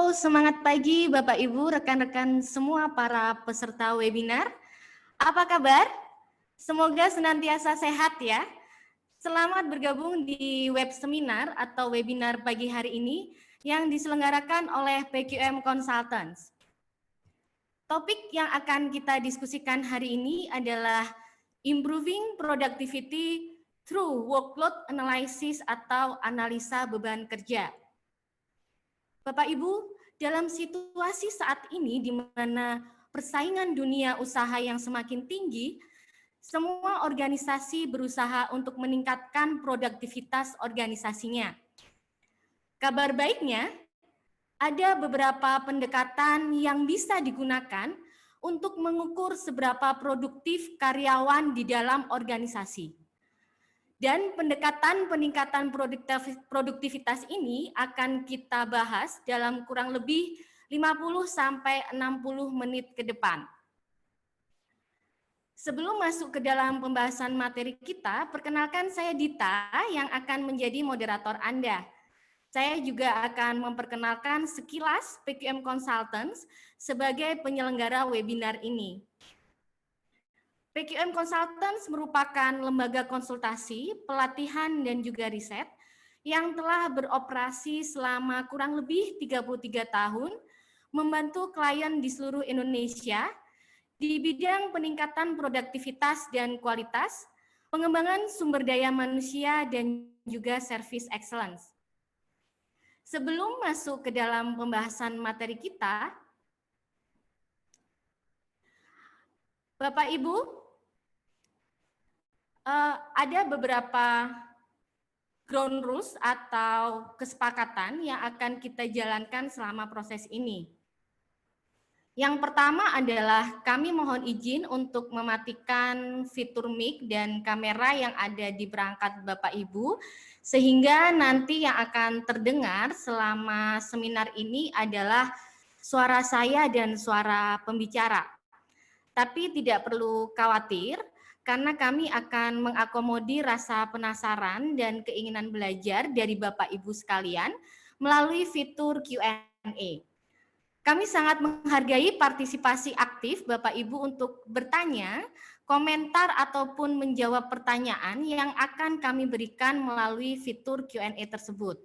Halo, semangat pagi Bapak Ibu, rekan-rekan semua para peserta webinar. Apa kabar? Semoga senantiasa sehat ya. Selamat bergabung di web seminar atau webinar pagi hari ini yang diselenggarakan oleh PQM Consultants. Topik yang akan kita diskusikan hari ini adalah Improving Productivity through Workload Analysis atau analisa beban kerja. Bapak Ibu, dalam situasi saat ini di mana persaingan dunia usaha yang semakin tinggi, semua organisasi berusaha untuk meningkatkan produktivitas organisasinya. Kabar baiknya, ada beberapa pendekatan yang bisa digunakan untuk mengukur seberapa produktif karyawan di dalam organisasi. Dan pendekatan peningkatan produktivitas ini akan kita bahas dalam kurang lebih 50-60 menit ke depan. Sebelum masuk ke dalam pembahasan materi kita, perkenalkan saya Dita yang akan menjadi moderator Anda. Saya juga akan memperkenalkan sekilas PQM Consultants sebagai penyelenggara webinar ini. PQM Consultants merupakan lembaga konsultasi, pelatihan, dan juga riset yang telah beroperasi selama kurang lebih 33 tahun, membantu klien di seluruh Indonesia di bidang peningkatan produktivitas dan kualitas, pengembangan sumber daya manusia, dan juga service excellence. Sebelum masuk ke dalam pembahasan materi kita, Bapak Ibu, ada beberapa ground rules atau kesepakatan yang akan kita jalankan selama proses ini. Yang pertama adalah kami mohon izin untuk mematikan fitur mic dan kamera yang ada di perangkat Bapak Ibu, sehingga nanti yang akan terdengar selama seminar ini adalah suara saya dan suara pembicara. Tapi tidak perlu khawatir, karena kami akan mengakomodir rasa penasaran dan keinginan belajar dari Bapak Ibu sekalian melalui fitur Q&A. Kami sangat menghargai partisipasi aktif Bapak Ibu untuk bertanya, komentar ataupun menjawab pertanyaan yang akan kami berikan melalui fitur Q&A tersebut.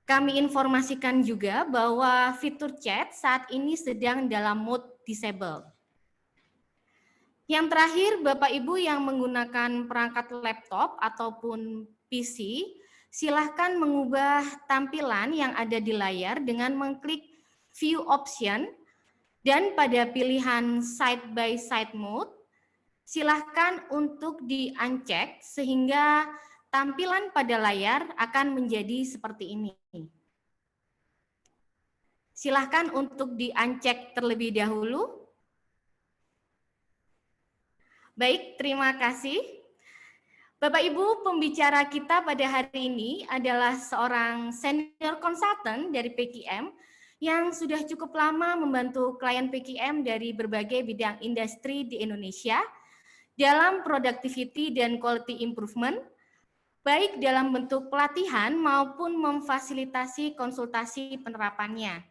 Kami informasikan juga bahwa fitur chat saat ini sedang dalam mode disable. Yang terakhir, Bapak Ibu yang menggunakan perangkat laptop ataupun PC, silahkan mengubah tampilan yang ada di layar dengan mengklik View Option, dan pada pilihan Side by Side Mode, silahkan untuk di-uncheck sehingga tampilan pada layar akan menjadi seperti ini. Silahkan untuk di-uncheck terlebih dahulu. Baik, terima kasih. Bapak Ibu, pembicara kita pada hari ini adalah seorang senior consultant dari PQM yang sudah cukup lama membantu klien PQM dari berbagai bidang industri di Indonesia dalam productivity dan quality improvement, baik dalam bentuk pelatihan maupun memfasilitasi konsultasi penerapannya.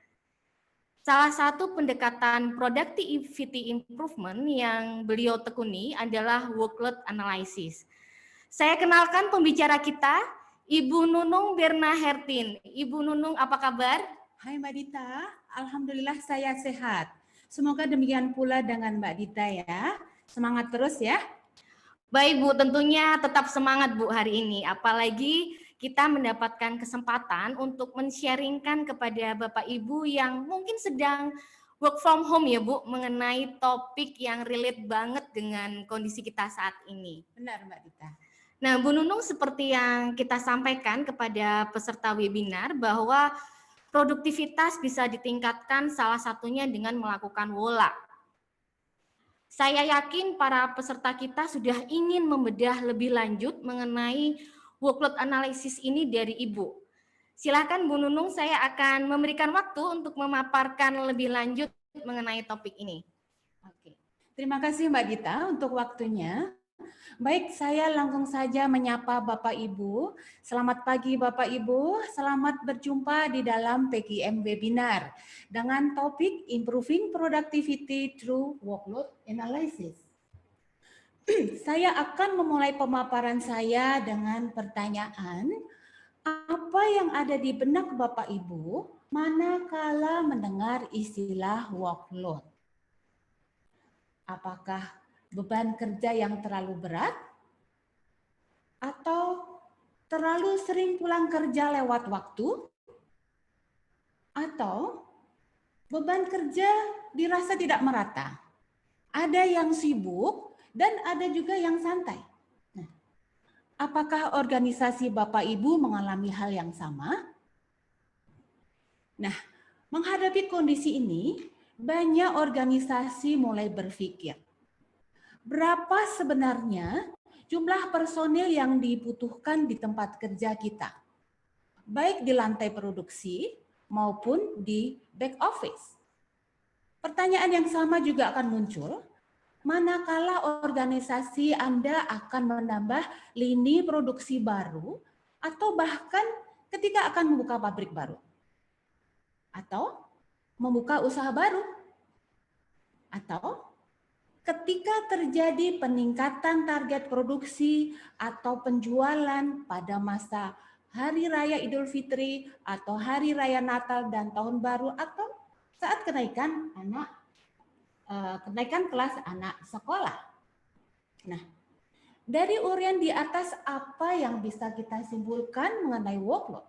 Salah satu pendekatan productivity improvement yang beliau tekuni adalah workload analysis. Saya kenalkan pembicara kita, Ibu Nunung Berna Hertin. Ibu Nunung, apa kabar? Hai Mbak Dita, alhamdulillah saya sehat. Semoga demikian pula dengan Mbak Dita ya. Semangat terus ya. Baik Bu, tentunya tetap semangat Bu hari ini. Apalagi kita mendapatkan kesempatan untuk men-sharingkan kepada Bapak Ibu yang mungkin sedang work from home ya Bu, mengenai topik yang relate banget dengan kondisi kita saat ini. Benar Mbak Dita. Nah Bu Nunung, seperti yang kita sampaikan kepada peserta webinar bahwa produktivitas bisa ditingkatkan salah satunya dengan melakukan WOLA. Saya yakin para peserta kita sudah ingin membedah lebih lanjut mengenai workload analysis ini dari Ibu. Silakan Bu Nunung, saya akan memberikan waktu untuk memaparkan lebih lanjut mengenai topik ini. Oke. Terima kasih Mbak Dita untuk waktunya. Baik, saya langsung saja menyapa Bapak Ibu. Selamat pagi Bapak Ibu, selamat berjumpa di dalam PGM Webinar dengan topik Improving Productivity Through Workload Analysis. Saya akan memulai pemaparan saya dengan pertanyaan, apa yang ada di benak Bapak Ibu manakala mendengar istilah workload? Apakah beban kerja yang terlalu berat? Atau terlalu sering pulang kerja lewat waktu? Atau beban kerja dirasa tidak merata? Ada yang sibuk dan ada juga yang santai. Nah, apakah organisasi Bapak Ibu mengalami hal yang sama? Nah, menghadapi kondisi ini, banyak organisasi mulai berpikir, berapa sebenarnya jumlah personil yang dibutuhkan di tempat kerja kita, baik di lantai produksi maupun di back office. Pertanyaan yang sama juga akan muncul, manakala organisasi Anda akan menambah lini produksi baru atau bahkan ketika akan membuka pabrik baru atau membuka usaha baru atau ketika terjadi peningkatan target produksi atau penjualan pada masa Hari Raya Idul Fitri atau Hari Raya Natal dan Tahun Baru atau saat kenaikan kelas anak sekolah. Nah, dari uraian di atas apa yang bisa kita simpulkan mengenai workload?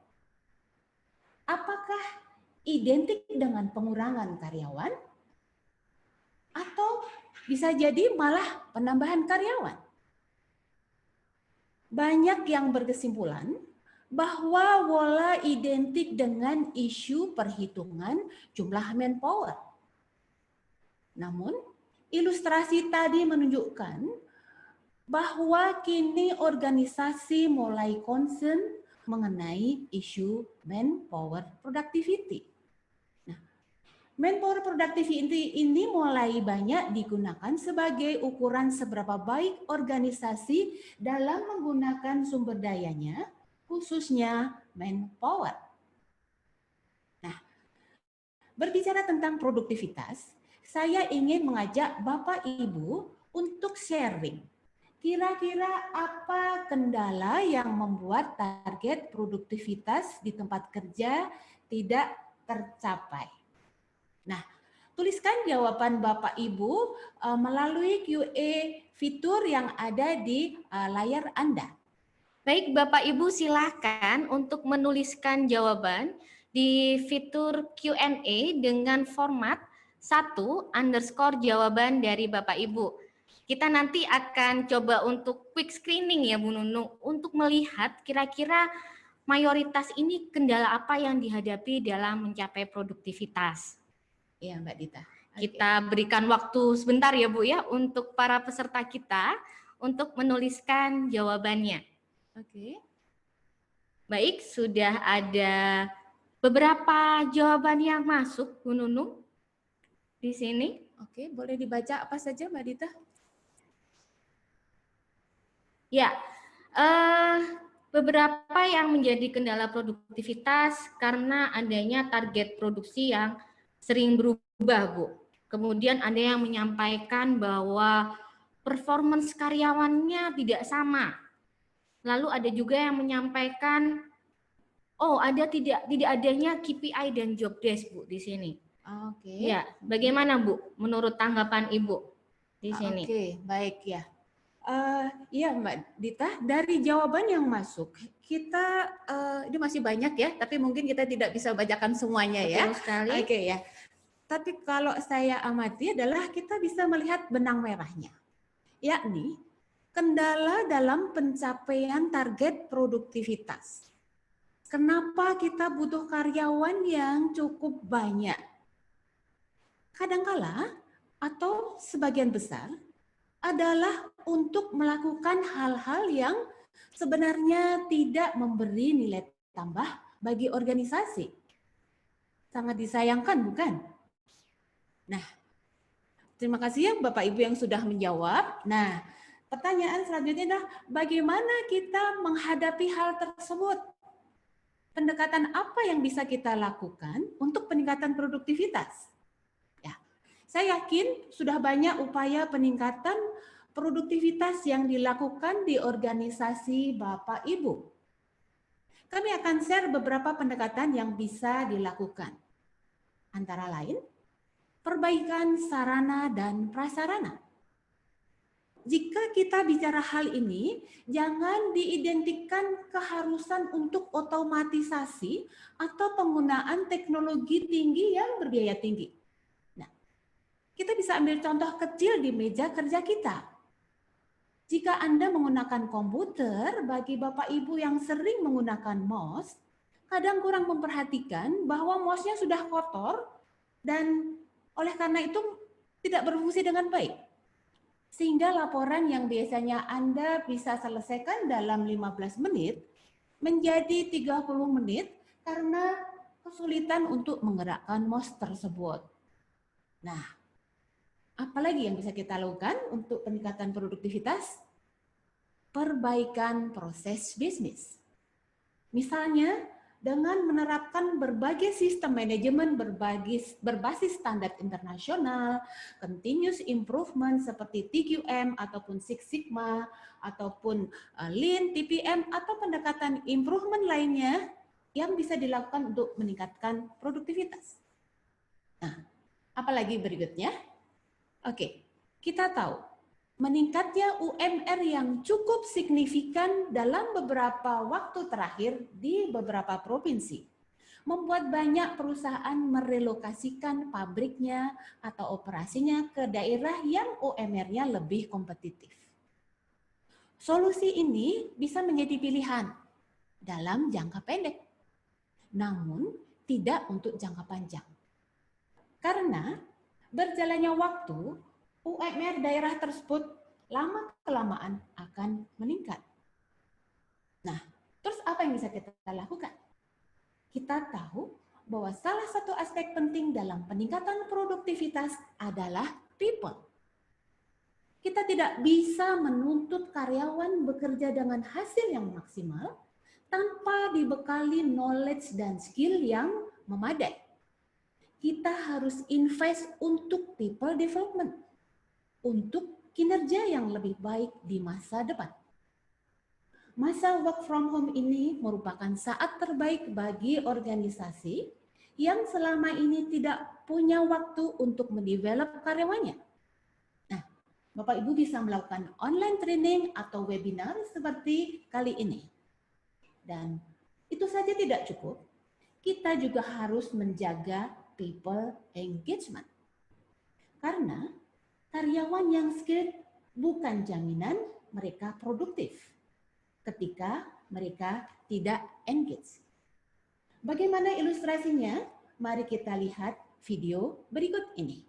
Apakah identik dengan pengurangan karyawan? Atau bisa jadi malah penambahan karyawan? Banyak yang berkesimpulan bahwa WOLA identik dengan isu perhitungan jumlah manpower. Namun, ilustrasi tadi menunjukkan bahwa kini organisasi mulai concern mengenai isu manpower productivity. Nah, manpower productivity ini mulai banyak digunakan sebagai ukuran seberapa baik organisasi dalam menggunakan sumber dayanya, khususnya manpower. Nah, berbicara tentang produktivitas, saya ingin mengajak Bapak Ibu untuk sharing. Kira-kira apa kendala yang membuat target produktivitas di tempat kerja tidak tercapai? Nah, tuliskan jawaban Bapak Ibu melalui QA fitur yang ada di layar Anda. Baik, Bapak Ibu silakan untuk menuliskan jawaban di fitur Q&A dengan format 1_ jawaban dari Bapak Ibu. Kita nanti akan coba untuk quick screening ya Bu Nunung untuk melihat kira-kira mayoritas ini kendala apa yang dihadapi dalam mencapai produktivitas. Iya Mbak Dita. Kita berikan waktu sebentar ya Bu ya untuk para peserta kita untuk menuliskan jawabannya. Oke. Baik, sudah ada beberapa jawaban yang masuk Bu Nunung di sini. Oke, boleh dibaca apa saja Mbak Dita? Ya, beberapa yang menjadi kendala produktivitas karena adanya target produksi yang sering berubah, Bu. Kemudian ada yang menyampaikan bahwa performance karyawannya tidak sama. Lalu ada juga yang menyampaikan, tidak adanya KPI dan job desk, Bu, di sini. Oke. Ya, bagaimana Bu menurut tanggapan Ibu di sini? Oke, baik ya. Iya Mbak Dita, dari jawaban yang masuk, kita ini masih banyak ya, tapi mungkin kita tidak bisa bacakan semuanya. Betul ya. sekali. Oke ya. Tapi kalau saya amati adalah kita bisa melihat benang merahnya, yakni kendala dalam pencapaian target produktivitas. Kenapa kita butuh karyawan yang cukup banyak? Kadangkala atau sebagian besar adalah untuk melakukan hal-hal yang sebenarnya tidak memberi nilai tambah bagi organisasi. Sangat disayangkan, bukan? Nah, terima kasih ya Bapak Ibu yang sudah menjawab. Nah, Pertanyaan selanjutnya adalah bagaimana kita menghadapi hal tersebut? Pendekatan apa yang bisa kita lakukan untuk peningkatan produktivitas? Ya, saya yakin sudah banyak upaya peningkatan produktivitas yang dilakukan di organisasi Bapak Ibu. Kami akan share beberapa pendekatan yang bisa dilakukan. Antara lain, perbaikan sarana dan prasarana. Jika kita bicara hal ini, jangan diidentikan keharusan untuk otomatisasi atau penggunaan teknologi tinggi yang berbiaya tinggi. Nah, kita bisa ambil contoh kecil di meja kerja kita. Jika Anda menggunakan komputer, bagi Bapak Ibu yang sering menggunakan mouse, kadang kurang memperhatikan bahwa mouse-nya sudah kotor dan oleh karena itu tidak berfungsi dengan baik. Sehingga laporan yang biasanya Anda bisa selesaikan dalam 15 menit menjadi 30 menit karena kesulitan untuk menggerakkan mouse tersebut. Nah, apalagi yang bisa kita lakukan untuk peningkatan produktivitas? Perbaikan proses bisnis. Misalnya, dengan menerapkan berbagai sistem manajemen berbasis standar internasional, continuous improvement seperti TQM ataupun Six Sigma, ataupun Lean, TPM, atau pendekatan improvement lainnya yang bisa dilakukan untuk meningkatkan produktivitas. Nah, apalagi berikutnya? Oke, kita tahu meningkatnya UMR yang cukup signifikan dalam beberapa waktu terakhir di beberapa provinsi membuat banyak perusahaan merelokasikan pabriknya atau operasinya ke daerah yang UMR-nya lebih kompetitif. Solusi ini bisa menjadi pilihan dalam jangka pendek, namun tidak untuk jangka panjang. Karena berjalannya waktu, UMR daerah tersebut lama-kelamaan akan meningkat. Nah, terus apa yang bisa kita lakukan? Kita tahu bahwa salah satu aspek penting dalam peningkatan produktivitas adalah people. Kita tidak bisa menuntut karyawan bekerja dengan hasil yang maksimal tanpa dibekali knowledge dan skill yang memadai. Kita harus invest untuk people development, untuk kinerja yang lebih baik di masa depan. Masa work from home ini merupakan saat terbaik bagi organisasi yang selama ini tidak punya waktu untuk mendevelop karyawannya. Nah, Bapak Ibu bisa melakukan online training atau webinar seperti kali ini. Dan itu saja tidak cukup, kita juga harus menjaga people engagement. Karena karyawan yang skilled bukan jaminan mereka produktif ketika mereka tidak engage. Bagaimana ilustrasinya? Mari kita lihat video berikut ini.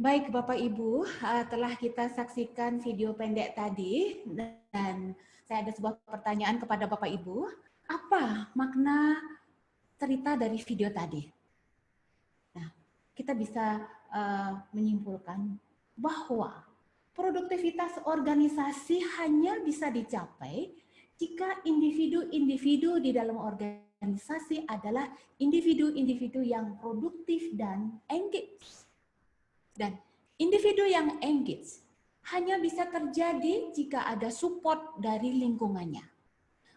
Baik Bapak Ibu, telah kita saksikan video pendek tadi dan saya ada sebuah pertanyaan kepada Bapak Ibu. Apa makna cerita dari video tadi? Nah, kita bisa menyimpulkan bahwa produktivitas organisasi hanya bisa dicapai jika individu-individu di dalam organisasi adalah individu-individu yang produktif dan engaged. Dan individu yang engage hanya bisa terjadi jika ada support dari lingkungannya,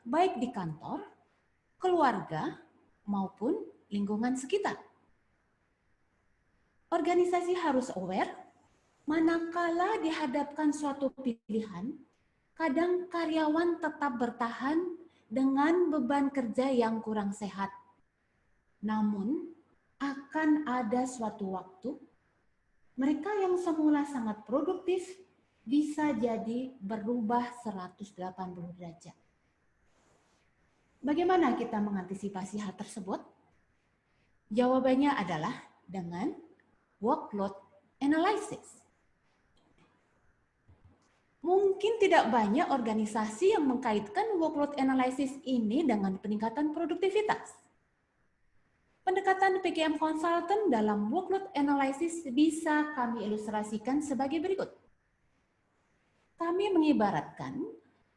baik di kantor, keluarga, maupun lingkungan sekitar. Organisasi harus aware, manakala dihadapkan suatu pilihan, kadang karyawan tetap bertahan dengan beban kerja yang kurang sehat. Namun, akan ada suatu waktu mereka yang semula sangat produktif bisa jadi berubah 180 derajat. Bagaimana kita mengantisipasi hal tersebut? Jawabannya adalah dengan workload analysis. Mungkin tidak banyak organisasi yang mengkaitkan workload analysis ini dengan peningkatan produktivitas. Pendekatan PKM Consultant dalam workload analysis bisa kami ilustrasikan sebagai berikut. Kami mengibaratkan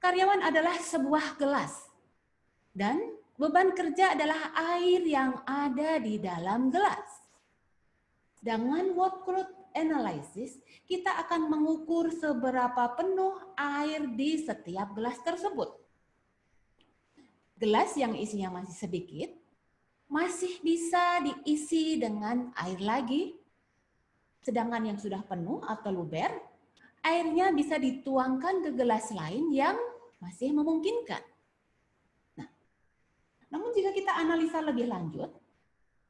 karyawan adalah sebuah gelas dan beban kerja adalah air yang ada di dalam gelas. Dengan workload analysis, kita akan mengukur seberapa penuh air di setiap gelas tersebut. Gelas yang isinya masih sedikit, masih bisa diisi dengan air lagi, sedangkan yang sudah penuh atau luber, airnya bisa dituangkan ke gelas lain yang masih memungkinkan. Nah, namun jika kita analisa lebih lanjut,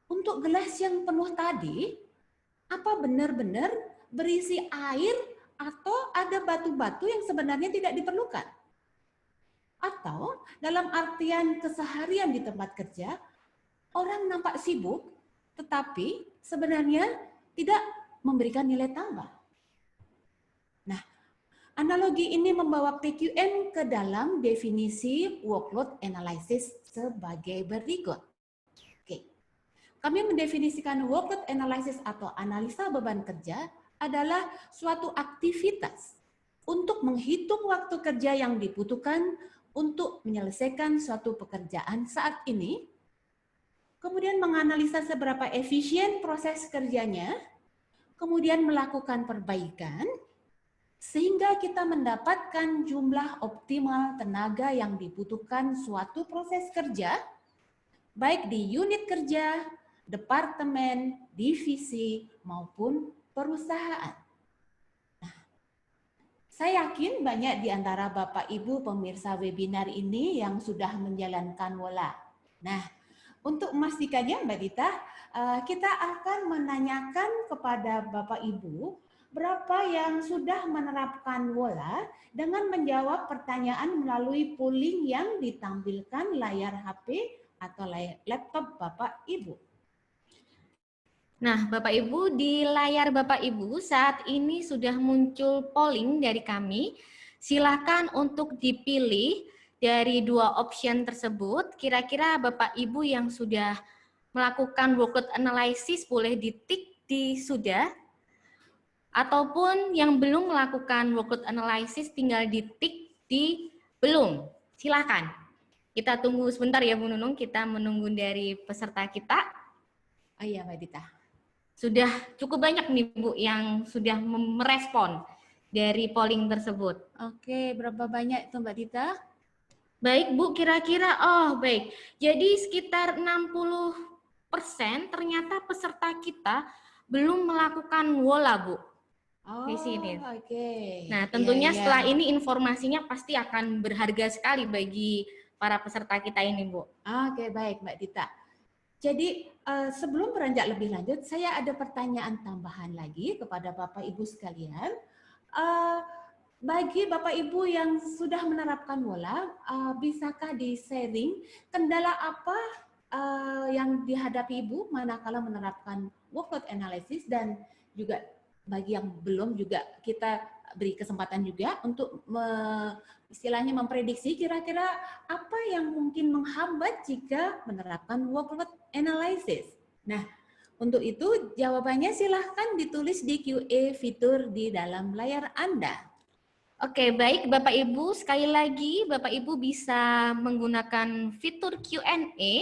untuk gelas yang penuh tadi, apa benar-benar berisi air atau ada batu-batu yang sebenarnya tidak diperlukan? Atau dalam artian keseharian di tempat kerja, orang nampak sibuk, tetapi sebenarnya tidak memberikan nilai tambah. Nah, analogi ini membawa PQM ke dalam definisi workload analysis sebagai berikut. Oke, kami mendefinisikan workload analysis atau analisa beban kerja adalah suatu aktivitas untuk menghitung waktu kerja yang dibutuhkan untuk menyelesaikan suatu pekerjaan saat ini, kemudian menganalisa seberapa efisien proses kerjanya, kemudian melakukan perbaikan, sehingga kita mendapatkan jumlah optimal tenaga yang dibutuhkan suatu proses kerja, baik di unit kerja, departemen, divisi, maupun perusahaan. Nah, saya yakin banyak di antara Bapak Ibu pemirsa webinar ini yang sudah menjalankan WOLA. Nah, untuk memastikannya Mbak Dita, kita akan menanyakan kepada Bapak Ibu berapa yang sudah menerapkan WOLA dengan menjawab pertanyaan melalui polling yang ditampilkan layar HP atau layar laptop Bapak Ibu. Nah, Bapak Ibu, di layar Bapak Ibu saat ini sudah muncul polling dari kami. Silakan untuk dipilih dari dua option tersebut. Kira-kira Bapak Ibu yang sudah melakukan workload analysis boleh ditik di sudah, ataupun yang belum melakukan workload analysis tinggal ditik di belum. Silakan. Kita tunggu sebentar ya Bu Nunung, kita menunggu dari peserta kita. Oh iya Mbak Dita. Sudah cukup banyak nih Bu yang sudah merespon dari polling tersebut. Oke, berapa banyak itu Mbak Dita? Baik Bu, kira-kira, baik. Jadi sekitar 60% ternyata peserta kita belum melakukan WOLA Bu. Di sini. Oke. Nah, tentunya setelah ini informasinya pasti akan berharga sekali bagi para peserta kita ini Bu. Oke, baik Mbak Dita. Jadi sebelum beranjak lebih lanjut, saya ada pertanyaan tambahan lagi kepada Bapak Ibu sekalian. Bagi Bapak Ibu yang sudah menerapkan WOLA, bisakah di-sharing kendala apa yang dihadapi Ibu manakala menerapkan workload analysis dan juga bagi yang belum juga kita beri kesempatan juga untuk istilahnya memprediksi kira-kira apa yang mungkin menghambat jika menerapkan workload analysis. Nah, untuk itu jawabannya silahkan ditulis di QA fitur di dalam layar Anda. Oke, baik Bapak Ibu, sekali lagi Bapak Ibu bisa menggunakan fitur Q&A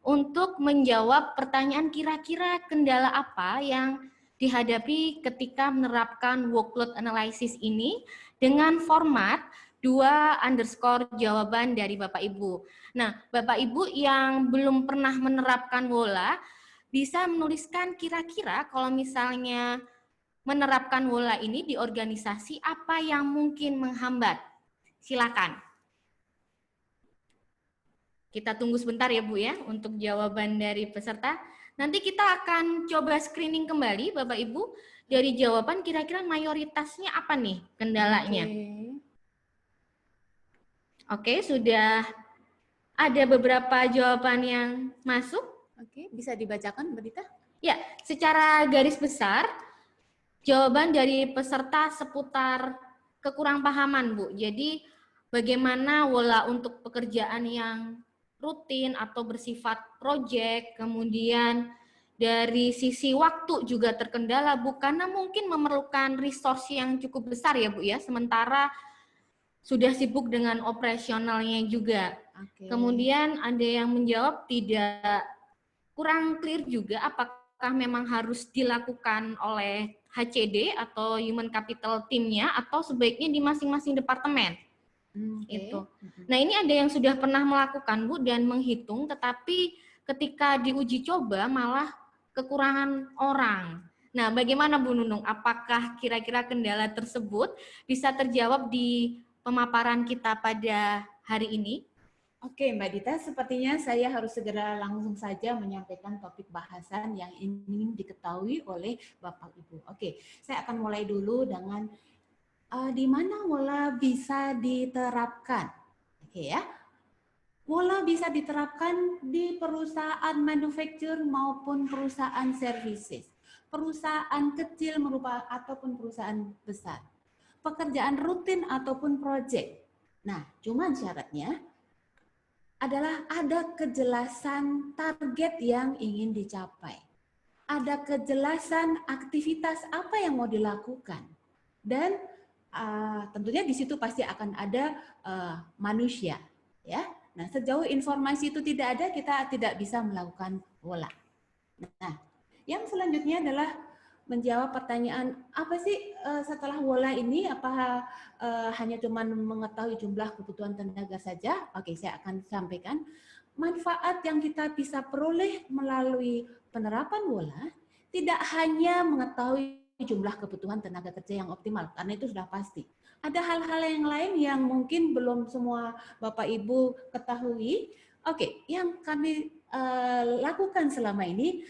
untuk menjawab pertanyaan kira-kira kendala apa yang dihadapi ketika menerapkan workload analysis ini dengan format 2_ jawaban dari Bapak Ibu. Nah, Bapak Ibu yang belum pernah menerapkan WOLA bisa menuliskan kira-kira kalau misalnya menerapkan WOLA ini di organisasi apa yang mungkin menghambat. Silakan. Kita tunggu sebentar ya Bu ya untuk jawaban dari peserta. Nanti kita akan coba screening kembali Bapak Ibu dari jawaban kira-kira mayoritasnya apa nih kendalanya. Oke, sudah ada beberapa jawaban yang masuk. Oke, bisa dibacakan Mbak Dita? Ya, secara garis besar jawaban dari peserta seputar kekurangpahaman, Bu. Jadi bagaimana WOLA untuk pekerjaan yang rutin atau bersifat proyek, kemudian dari sisi waktu juga terkendala, Bu, karena mungkin memerlukan resource yang cukup besar ya, Bu ya, sementara sudah sibuk dengan operasionalnya juga. Kemudian ada yang menjawab tidak kurang clear juga apakah memang harus dilakukan oleh HCD atau Human Capital Team-nya atau sebaiknya di masing-masing departemen. Itu. Nah, ini ada yang sudah pernah melakukan Bu dan menghitung, tetapi ketika diuji coba malah kekurangan orang. Nah, bagaimana Bu Nunung? Apakah kira-kira kendala tersebut bisa terjawab di pemaparan kita pada hari ini? Oke, Mbak Dita, sepertinya saya harus segera langsung saja menyampaikan topik bahasan yang ingin diketahui oleh Bapak Ibu. Oke, saya akan mulai dulu dengan di mana WOLA bisa diterapkan. Oke ya, WOLA bisa diterapkan di perusahaan manufacture maupun perusahaan services, perusahaan kecil ataupun perusahaan besar, pekerjaan rutin ataupun proyek. Nah, cuman syaratnya adalah ada kejelasan target yang ingin dicapai. Ada kejelasan aktivitas apa yang mau dilakukan. Dan tentunya di situ pasti akan ada manusia. Ya. Nah, sejauh informasi itu tidak ada, kita tidak bisa melakukan WOLA. Nah, yang selanjutnya adalah menjawab pertanyaan apa sih setelah WOLA ini, apa hanya cuma mengetahui jumlah kebutuhan tenaga saja? Oke, saya akan sampaikan manfaat yang kita bisa peroleh melalui penerapan WOLA tidak hanya mengetahui jumlah kebutuhan tenaga kerja yang optimal, karena itu sudah pasti. Ada hal-hal yang lain yang mungkin belum semua Bapak Ibu ketahui. Oke, yang kami lakukan selama ini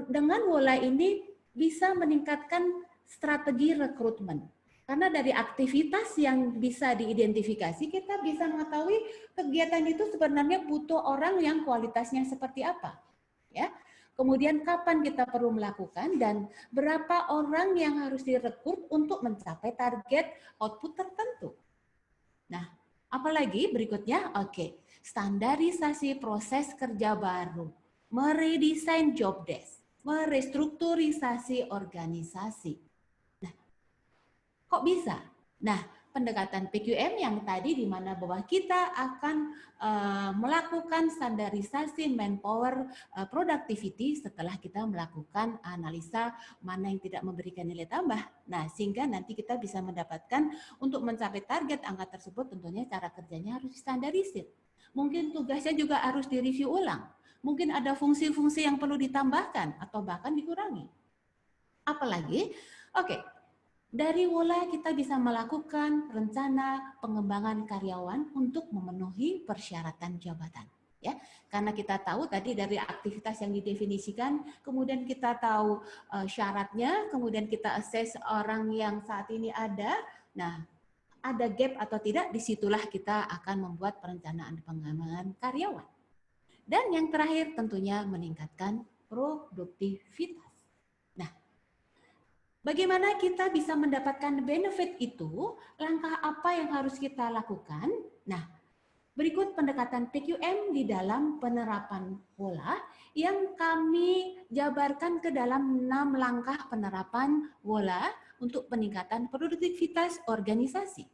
dengan WOLA ini bisa meningkatkan strategi rekrutmen. Karena dari aktivitas yang bisa diidentifikasi, kita bisa mengetahui kegiatan itu sebenarnya butuh orang yang kualitasnya seperti apa. Ya. Kemudian kapan kita perlu melakukan dan berapa orang yang harus direkrut untuk mencapai target output tertentu. Nah, apalagi berikutnya? Oke, standarisasi proses kerja baru, meredesain job desk, merestrukturisasi organisasi. Nah, kok bisa? Nah, pendekatan PQM yang tadi di mana bahwa kita akan melakukan standarisasi manpower productivity setelah kita melakukan analisa mana yang tidak memberikan nilai tambah. Nah, sehingga nanti kita bisa mendapatkan untuk mencapai target angka tersebut tentunya cara kerjanya harus distandarisir. Mungkin tugasnya juga harus direview ulang. Mungkin ada fungsi-fungsi yang perlu ditambahkan atau bahkan dikurangi. Apalagi, oke, dari WOLA kita bisa melakukan rencana pengembangan karyawan untuk memenuhi persyaratan jabatan. Ya, karena kita tahu tadi dari aktivitas yang didefinisikan, kemudian kita tahu syaratnya, kemudian kita assess orang yang saat ini ada. Nah, ada gap atau tidak, disitulah kita akan membuat perencanaan pengembangan karyawan. Dan yang terakhir tentunya meningkatkan produktivitas. Nah, Bagaimana kita bisa mendapatkan benefit itu? Langkah apa yang harus kita lakukan? Nah, berikut pendekatan PQM di dalam penerapan WOLA yang kami jabarkan ke dalam 6 langkah penerapan WOLA untuk peningkatan produktivitas organisasi.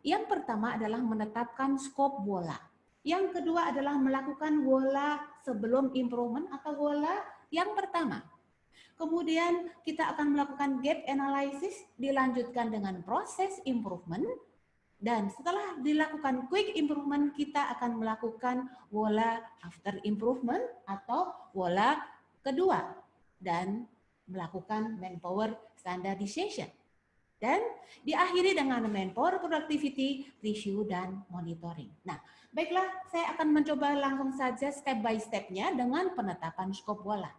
Yang pertama adalah menetapkan skop WOLA. Yang kedua adalah melakukan WOLA sebelum improvement atau WOLA yang pertama. Kemudian kita akan melakukan gap analysis, dilanjutkan dengan proses improvement, dan setelah dilakukan quick improvement, kita akan melakukan WOLA after improvement atau WOLA kedua, dan melakukan manpower standardization. Dan diakhiri dengan manpower productivity review dan monitoring. Nah, baiklah, saya akan mencoba langsung saja step by step-nya dengan penetapan skop WOLA.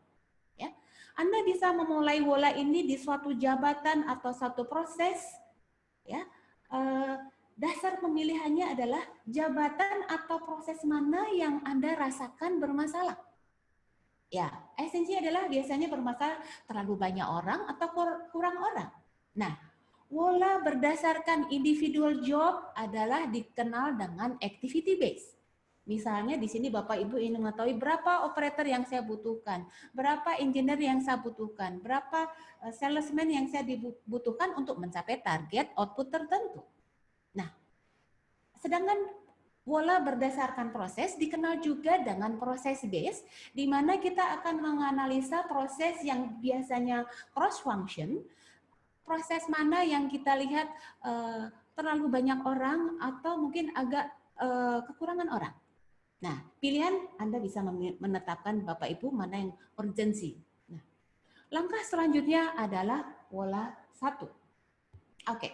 Ya. Anda bisa memulai WOLA ini di suatu jabatan atau satu proses. Ya, dasar pemilihannya adalah jabatan atau proses mana yang Anda rasakan bermasalah. Ya, esensi adalah biasanya bermasalah terlalu banyak orang atau kurang orang. Nah, WOLA berdasarkan individual job adalah dikenal dengan activity based. Misalnya di sini Bapak Ibu ingin mengetahui berapa operator yang saya butuhkan, berapa engineer yang saya butuhkan, berapa salesman yang saya dibutuhkan untuk mencapai target output tertentu. Nah, sedangkan WOLA berdasarkan proses dikenal juga dengan proses base, di mana kita akan menganalisa proses yang biasanya cross function, proses mana yang kita lihat terlalu banyak orang atau mungkin agak kekurangan orang. Nah, pilihan Anda bisa menetapkan Bapak Ibu mana yang urgensi. Nah, langkah selanjutnya adalah WOLA 1. Oke.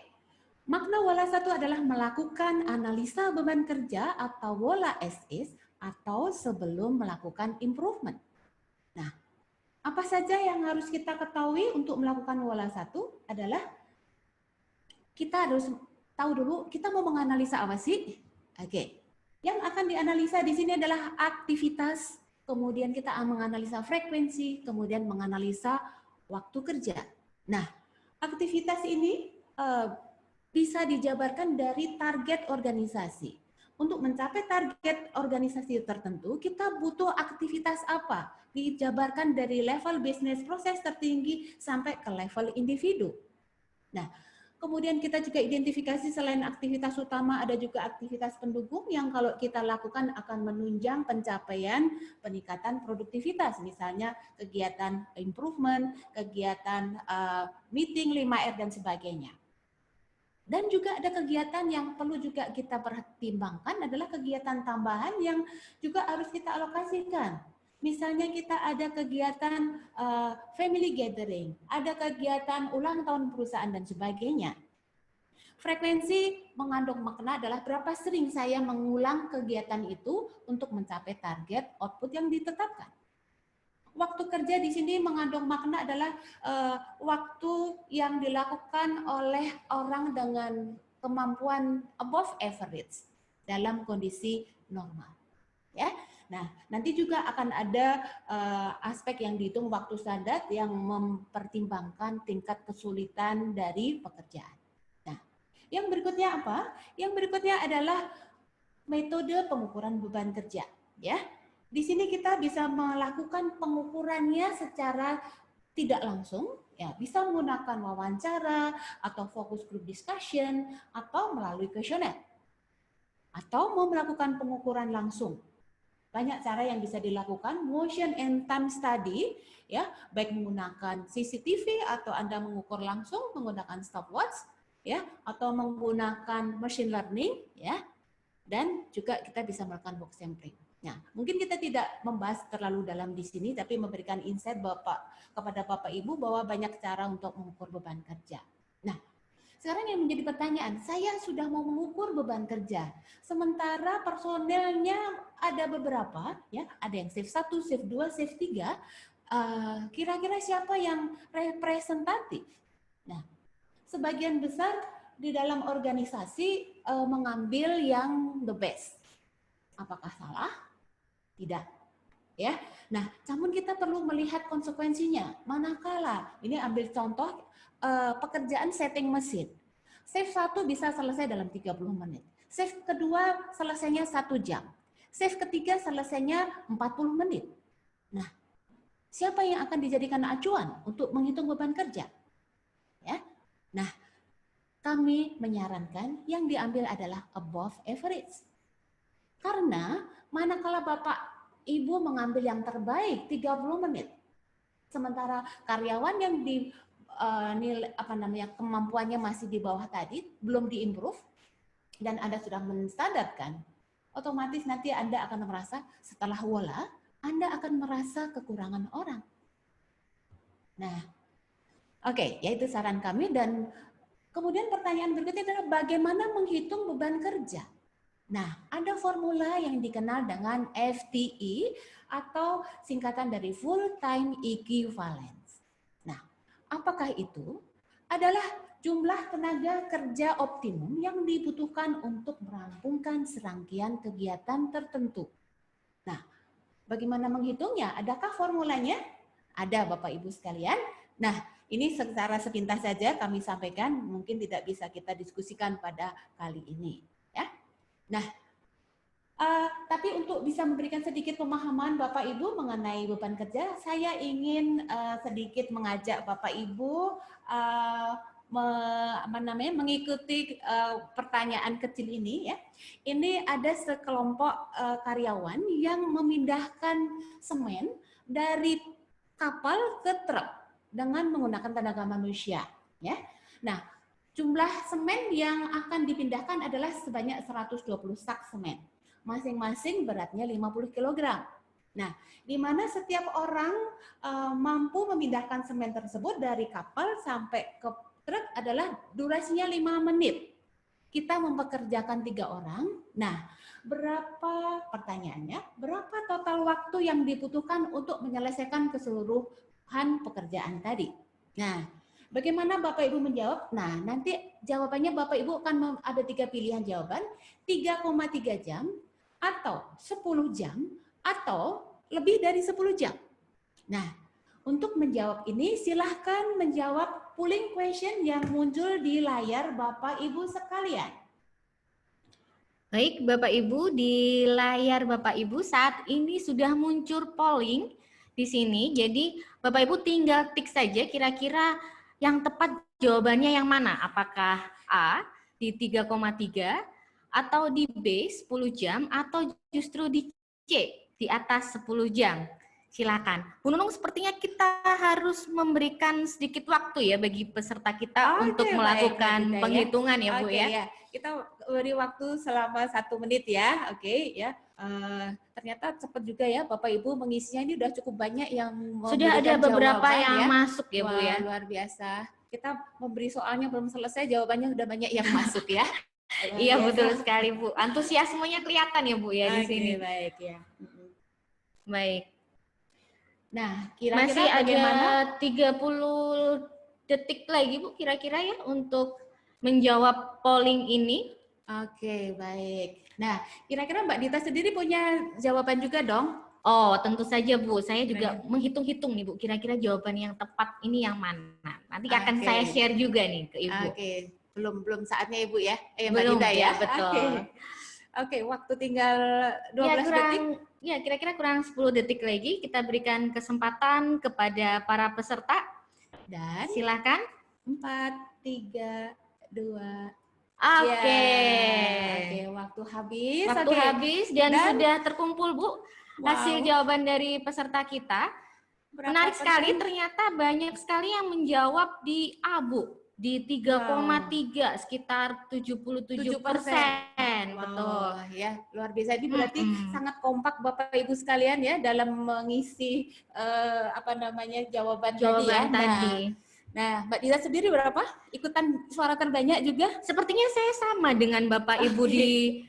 Makna WOLA 1 adalah melakukan analisa beban kerja atau WOLA as is atau sebelum melakukan improvement. Nah, apa saja yang harus kita ketahui untuk melakukan WOLA 1 adalah kita harus tahu dulu kita mau menganalisa apa sih? Oke. Yang akan dianalisa di sini adalah aktivitas, kemudian kita menganalisa frekuensi, kemudian menganalisa waktu kerja. Nah, aktivitas ini bisa dijabarkan dari target organisasi. Untuk mencapai target organisasi tertentu, kita butuh aktivitas apa? Dijabarkan dari level bisnis proses tertinggi sampai ke level individu. Nah, kemudian kita juga identifikasi selain aktivitas utama ada juga aktivitas pendukung yang kalau kita lakukan akan menunjang pencapaian peningkatan produktivitas. Misalnya kegiatan improvement, kegiatan meeting 5R dan sebagainya. Dan juga ada kegiatan yang perlu juga kita pertimbangkan adalah kegiatan tambahan yang juga harus kita alokasikan. Misalnya kita ada kegiatan family gathering, ada kegiatan ulang tahun perusahaan dan sebagainya. Frekuensi mengandung makna adalah berapa sering saya mengulang kegiatan itu untuk mencapai target output yang ditetapkan. Waktu kerja di sini mengandung makna adalah waktu yang dilakukan oleh orang dengan kemampuan above average dalam kondisi normal. Ya, nah nanti juga akan ada aspek yang dihitung waktu standar yang mempertimbangkan tingkat kesulitan dari pekerjaan. Nah, yang berikutnya apa? Yang berikutnya adalah metode pengukuran beban kerja. Ya. Di sini kita bisa melakukan pengukurannya secara tidak langsung, ya bisa menggunakan wawancara atau focus group discussion atau melalui kuesioner. Atau mau melakukan pengukuran langsung. Banyak cara yang bisa dilakukan, motion and time study, ya, baik menggunakan CCTV atau Anda mengukur langsung menggunakan stopwatch, ya, atau menggunakan machine learning, ya. Dan juga kita bisa melakukan box sampling. Nah, mungkin kita tidak membahas terlalu dalam di sini, tapi memberikan insight kepada Bapak Ibu bahwa banyak cara untuk mengukur beban kerja. Nah, sekarang yang menjadi pertanyaan, saya sudah mau mengukur beban kerja, sementara personelnya ada beberapa, ya, ada yang shift 1, shift 2, shift 3, kira-kira siapa yang representatif? Nah, sebagian besar di dalam organisasi mengambil yang the best. Apakah salah? Tidak. Ya. Nah, namun kita perlu melihat konsekuensinya. Manakala, ini ambil contoh pekerjaan setting mesin. Shift 1 bisa selesai dalam 30 menit. Shift kedua selesainya 1 jam. Shift ketiga selesainya 40 menit. Nah, siapa yang akan dijadikan acuan untuk menghitung beban kerja? Ya. Nah, kami menyarankan yang diambil adalah above average. Karena manakala Bapak Ibu mengambil yang terbaik 30 menit, sementara karyawan yang di nilai kemampuannya masih di bawah tadi, belum diimprove, dan Anda sudah menstandarkan, otomatis nanti Anda akan merasa setelah WOLA, Anda akan merasa kekurangan orang. Nah, oke, yaitu saran kami. Dan kemudian pertanyaan berikutnya adalah bagaimana menghitung beban kerja. Nah, ada formula yang dikenal dengan FTE atau singkatan dari Full Time Equivalence. Nah, apakah itu? Adalah jumlah tenaga kerja optimum yang dibutuhkan untuk merampungkan serangkaian kegiatan tertentu. Nah, bagaimana menghitungnya? Adakah formulanya? Ada, Bapak Ibu sekalian. Nah, ini secara sepintas saja kami sampaikan, mungkin tidak bisa kita diskusikan pada kali ini. Ya. Nah, tapi untuk bisa memberikan sedikit pemahaman Bapak Ibu mengenai beban kerja, saya ingin sedikit mengajak Bapak Ibu mengikuti pertanyaan kecil ini. Ya. Ini ada sekelompok karyawan yang memindahkan semen dari kapal ke truk dengan menggunakan tenaga manusia. Ya. Nah, jumlah semen yang akan dipindahkan adalah sebanyak 120 sak semen. Masing-masing beratnya 50 kg. Nah, di mana setiap orang mampu memindahkan semen tersebut dari kapal sampai ke truk adalah durasinya 5 menit. Kita mempekerjakan 3 orang. Nah, pertanyaannya, berapa total waktu yang dibutuhkan untuk menyelesaikan keseluruhan pekerjaan tadi? Nah, bagaimana Bapak Ibu menjawab? Nah, nanti jawabannya Bapak Ibu akan ada 3 pilihan jawaban, 3,3 jam, atau 10 jam, atau lebih dari 10 jam. Nah, untuk menjawab ini silahkan menjawab polling question yang muncul di layar Bapak Ibu sekalian. Baik, Bapak Ibu, di layar Bapak Ibu saat ini sudah muncul polling di sini. Jadi Bapak Ibu tinggal tik saja kira-kira yang tepat jawabannya yang mana? Apakah A di 3,3 atau di B 10 jam atau justru di C di atas 10 jam? Silakan. Bu Nunung, sepertinya kita harus memberikan sedikit waktu ya bagi peserta kita untuk melakukan penghitungan ya Bu ya. Kita beri waktu selama 1 menit ya. Oke ya. Ternyata cepat juga ya Bapak Ibu mengisinya, ini udah cukup banyak yang sudah ada beberapa yang ya. masuk ya Bu ya. Luar biasa. Kita memberi soalnya belum selesai, jawabannya udah banyak yang masuk ya. Iya betul sekali Bu. Antusiasmenya kelihatan ya Bu ya di sini. Baik ya. Baik. Nah, kira-kira masih bagaimana? Ada 30 detik lagi Bu kira-kira ya untuk menjawab polling ini. Oke, baik. Nah, kira-kira Mbak Dita sendiri punya jawaban juga dong? Oh, tentu saja Bu. Saya juga menghitung-hitung nih Bu, kira-kira jawaban yang tepat ini yang mana. Nanti akan saya share juga nih ke Ibu. Oke, belum saatnya Ibu ya. Mbak belum Dita ya. Betul. Oke, waktu tinggal 12 detik. Ya, kira-kira kurang 10 detik lagi kita berikan kesempatan kepada para peserta. Dan silakan. 4, 3, 2. Oke, waktu habis. Waktu habis dan sudah terkumpul Bu hasil jawaban dari peserta kita. Menarik sekali, ternyata banyak sekali yang menjawab di A Bu. Di 3,3 sekitar 77%. Betul ya, luar biasa. Ini berarti sangat kompak Bapak Ibu sekalian ya dalam mengisi jawaban tadi. Nah, Mbak Dita sendiri berapa? Ikutan suara terbanyak juga? Sepertinya saya sama dengan Bapak Ibu di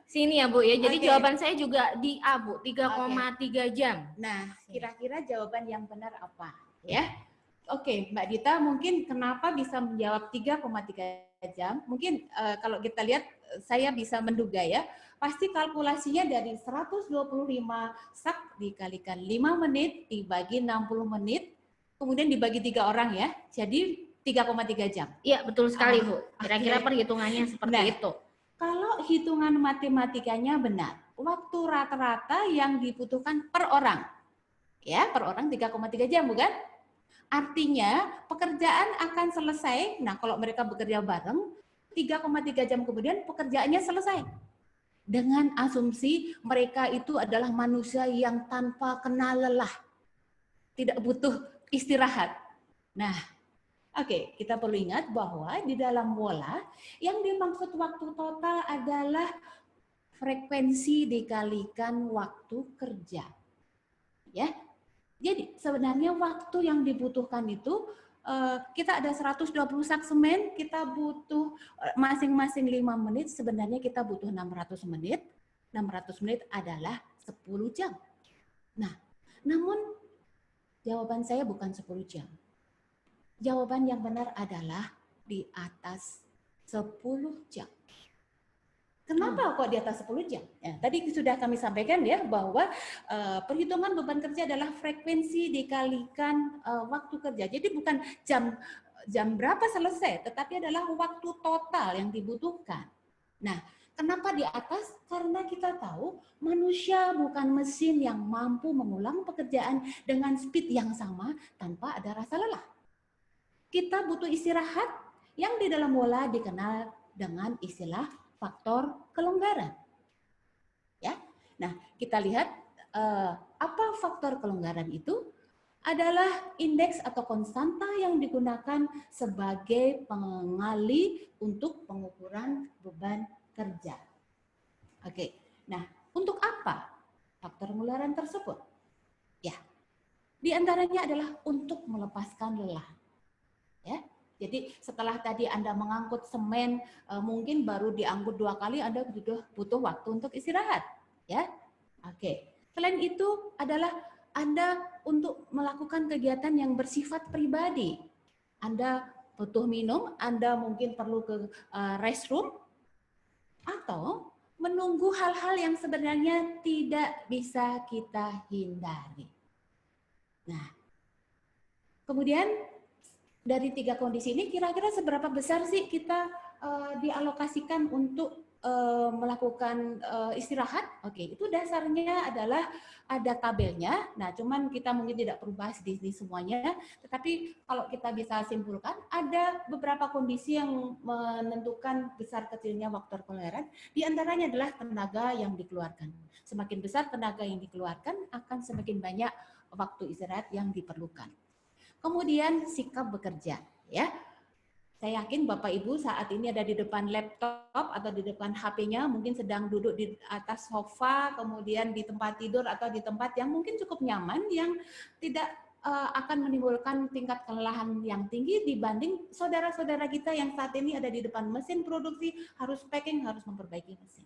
sini ya Bu ya. Jadi jawaban saya juga di A Bu, 3,3 jam. Nah, kira-kira jawaban yang benar apa? Ya. Oke, Mbak Dita, mungkin kenapa bisa menjawab 3,3 jam? Mungkin kalau kita lihat, saya bisa menduga ya, pasti kalkulasinya dari 125 sak dikalikan 5 menit, dibagi 60 menit, kemudian dibagi 3 orang ya, jadi 3,3 jam. Iya, betul sekali, Bu. Kira-kira Oke. perhitungannya seperti Nah, itu. kalau hitungan matematikanya benar, waktu rata-rata yang dibutuhkan per orang, ya per orang 3,3 jam, bukan? Artinya pekerjaan akan selesai, nah kalau mereka bekerja bareng, 3,3 jam kemudian pekerjaannya selesai. Dengan asumsi mereka itu adalah manusia yang tanpa kenal lelah, tidak butuh istirahat. Nah, oke, kita perlu ingat bahwa di dalam bola yang dimaksud waktu total adalah frekuensi dikalikan waktu kerja. Ya. Jadi sebenarnya waktu yang dibutuhkan itu kita ada 120 sak semen, kita butuh masing-masing 5 menit, sebenarnya kita butuh 600 menit. 600 menit adalah 10 jam. Nah, namun jawaban saya bukan 10 jam. Jawaban yang benar adalah di atas 10 jam. Kenapa kok di atas 10 jam? Ya, tadi sudah kami sampaikan ya bahwa perhitungan beban kerja adalah frekuensi dikalikan waktu kerja. Jadi bukan jam berapa selesai, tetapi adalah waktu total yang dibutuhkan. Nah, kenapa di atas? Karena kita tahu manusia bukan mesin yang mampu mengulang pekerjaan dengan speed yang sama tanpa ada rasa lelah. Kita butuh istirahat yang di dalam bola dikenal dengan istilah faktor kelonggaran. Ya. Nah, kita lihat apa faktor kelonggaran itu? Adalah indeks atau konstanta yang digunakan sebagai pengali untuk pengukuran beban kerja. Oke. Nah, untuk apa faktor kelonggaran tersebut? Ya. Di antaranya adalah untuk melepaskan lelah. Ya. Jadi setelah tadi Anda mengangkut semen, mungkin baru diangkut 2 kali, Anda butuh waktu untuk istirahat. Ya, oke. Selain itu adalah Anda untuk melakukan kegiatan yang bersifat pribadi. Anda butuh minum, Anda mungkin perlu ke restroom, atau menunggu hal-hal yang sebenarnya tidak bisa kita hindari. Nah, kemudian dari 3 kondisi ini kira-kira seberapa besar sih kita dialokasikan untuk melakukan istirahat? Oke, itu dasarnya adalah ada tabelnya. Nah, cuman kita mungkin tidak perlu bahas di semuanya, tetapi kalau kita bisa simpulkan ada beberapa kondisi yang menentukan besar kecilnya faktor toleran. Di antaranya adalah tenaga yang dikeluarkan. Semakin besar tenaga yang dikeluarkan, akan semakin banyak waktu istirahat yang diperlukan. Kemudian sikap bekerja, ya. Saya yakin Bapak Ibu saat ini ada di depan laptop atau di depan HP-nya, mungkin sedang duduk di atas sofa, kemudian di tempat tidur atau di tempat yang mungkin cukup nyaman, yang tidak akan menimbulkan tingkat kelelahan yang tinggi dibanding saudara-saudara kita yang saat ini ada di depan mesin produksi, harus packing, harus memperbaiki mesin.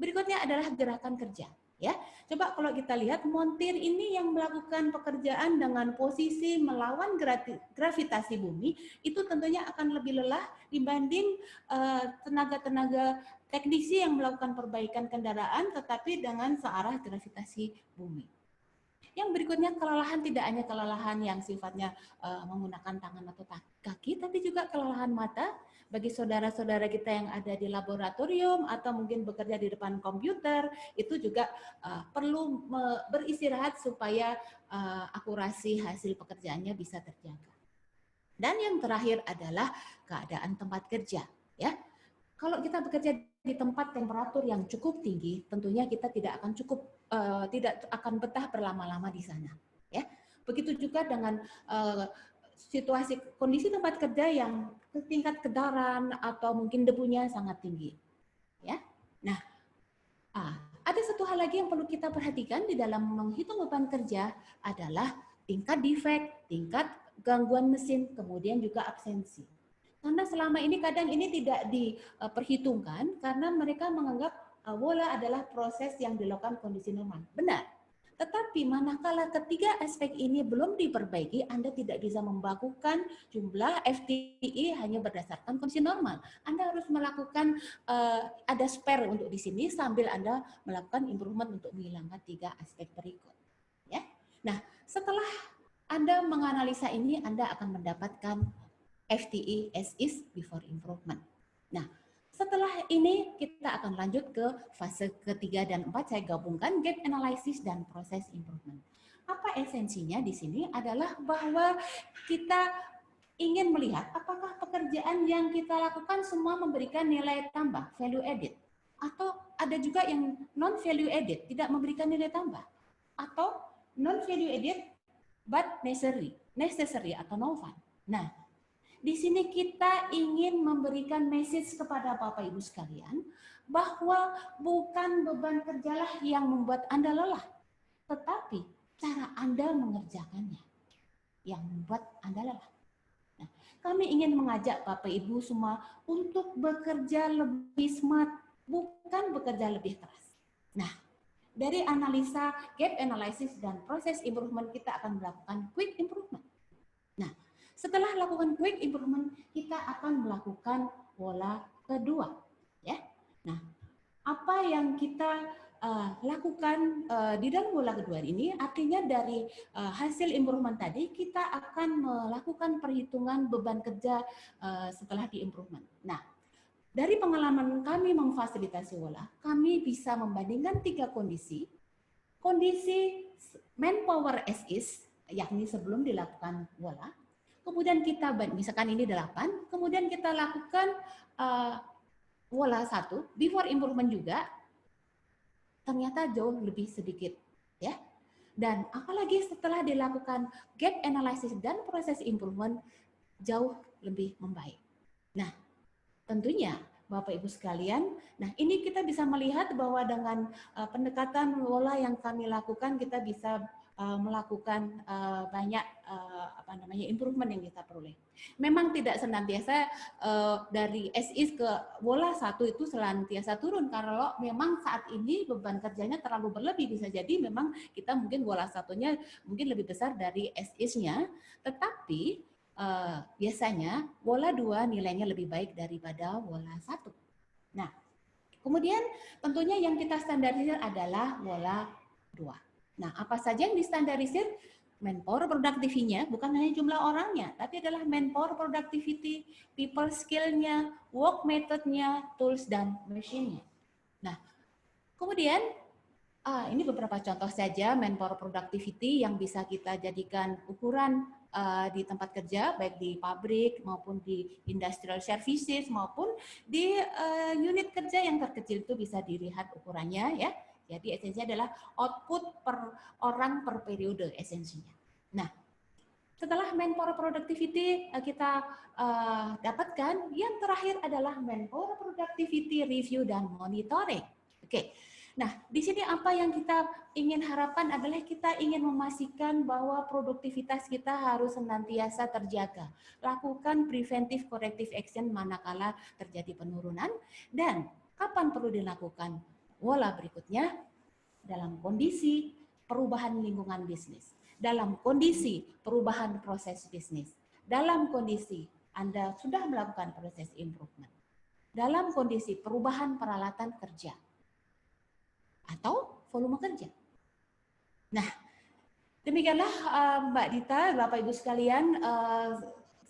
Berikutnya adalah gerakan kerja. Ya, coba kalau kita lihat montir ini yang melakukan pekerjaan dengan posisi melawan gravitasi bumi, itu tentunya akan lebih lelah dibanding tenaga-tenaga teknisi yang melakukan perbaikan kendaraan tetapi dengan searah gravitasi bumi. Yang berikutnya kelelahan tidak hanya kelelahan yang sifatnya menggunakan tangan atau kaki, tapi juga kelelahan mata. Bagi saudara-saudara kita yang ada di laboratorium atau mungkin bekerja di depan komputer, itu juga perlu beristirahat supaya akurasi hasil pekerjaannya bisa terjaga. Dan yang terakhir adalah keadaan tempat kerja. Ya, kalau kita bekerja di tempat temperatur yang cukup tinggi, tentunya kita tidak akan betah berlama-lama di sana. Ya, begitu juga dengan situasi kondisi tempat kerja yang tingkat kedaran atau mungkin debunya sangat tinggi. Ya, nah ada satu hal lagi yang perlu kita perhatikan di dalam menghitung beban kerja adalah tingkat defect, tingkat gangguan mesin, kemudian juga absensi. Karena selama ini kadang ini tidak diperhitungkan karena mereka menganggap bola adalah proses yang dilakukan kondisi normal. Benar. Tetapi manakala ketiga aspek ini belum diperbaiki, Anda tidak bisa membakukan jumlah FTE hanya berdasarkan kondisi normal. Anda harus melakukan ada spare untuk di sini sambil Anda melakukan improvement untuk menghilangkan tiga aspek berikut. Ya. Nah, setelah Anda menganalisa ini, Anda akan mendapatkan FTE as is before improvement. Nah, setelah ini kita akan lanjut ke fase ketiga dan 4, saya gabungkan gap analysis dan proses improvement. Apa esensinya di sini adalah bahwa kita ingin melihat apakah pekerjaan yang kita lakukan semua memberikan nilai tambah, value added, atau ada juga yang non value added, tidak memberikan nilai tambah, atau non value added but necessary atau no fun. Nah, di sini kita ingin memberikan message kepada Bapak Ibu sekalian bahwa bukan beban kerjalah yang membuat Anda lelah, tetapi cara Anda mengerjakannya yang membuat Anda lelah. Nah, kami ingin mengajak Bapak Ibu semua untuk bekerja lebih smart, bukan bekerja lebih keras. Nah, dari analisa gap analysis dan proses improvement kita akan melakukan quick improvement. Nah, setelah lakukan quick improvement, kita akan melakukan pola kedua. Ya. Nah, apa yang kita lakukan di dalam pola kedua ini, artinya dari hasil improvement tadi, kita akan melakukan perhitungan beban kerja setelah di improvement. Nah, dari pengalaman kami memfasilitasi pola, kami bisa membandingkan 3 kondisi. Kondisi manpower as is, yakni sebelum dilakukan pola. Kemudian kita, misalkan ini 8, kemudian kita lakukan pola 1, before improvement juga, ternyata jauh lebih sedikit. Ya. Dan apalagi setelah dilakukan gap analysis dan proses improvement, jauh lebih membaik. Nah, tentunya Bapak Ibu sekalian, nah ini kita bisa melihat bahwa dengan pendekatan pola yang kami lakukan, kita bisa melakukan banyak improvement yang kita peroleh. Memang tidak senantiasa dari SIS ke pola 1 itu senantiasa turun, kalau memang saat ini beban kerjanya terlalu berlebih, bisa jadi memang kita mungkin pola 1-nya mungkin lebih besar dari SIS-nya, tetapi biasanya pola 2 nilainya lebih baik daripada pola 1. Nah, kemudian tentunya yang kita standarisir adalah pola 2. Nah, apa saja yang distandarisir? Manpower productivity-nya bukan hanya jumlah orangnya, tapi adalah manpower productivity, people skill-nya, work method-nya, tools, dan machine-nya. Nah, kemudian ini beberapa contoh saja manpower productivity yang bisa kita jadikan ukuran di tempat kerja, baik di pabrik maupun di industrial services maupun di unit kerja yang terkecil itu bisa dilihat ukurannya ya. Jadi esensinya adalah output per orang per periode esensinya. Nah, setelah manpower productivity kita dapatkan, yang terakhir adalah manpower productivity review dan monitoring. Oke. Nah, di sini apa yang kita ingin harapkan adalah kita ingin memastikan bahwa produktivitas kita harus senantiasa terjaga. Lakukan preventive corrective action manakala terjadi penurunan, dan kapan perlu dilakukan pola berikutnya dalam kondisi perubahan lingkungan bisnis, dalam kondisi perubahan proses bisnis, dalam kondisi Anda sudah melakukan proses improvement, dalam kondisi perubahan peralatan kerja, atau volume kerja. Nah, demikianlah Mbak Dita, Bapak Ibu sekalian,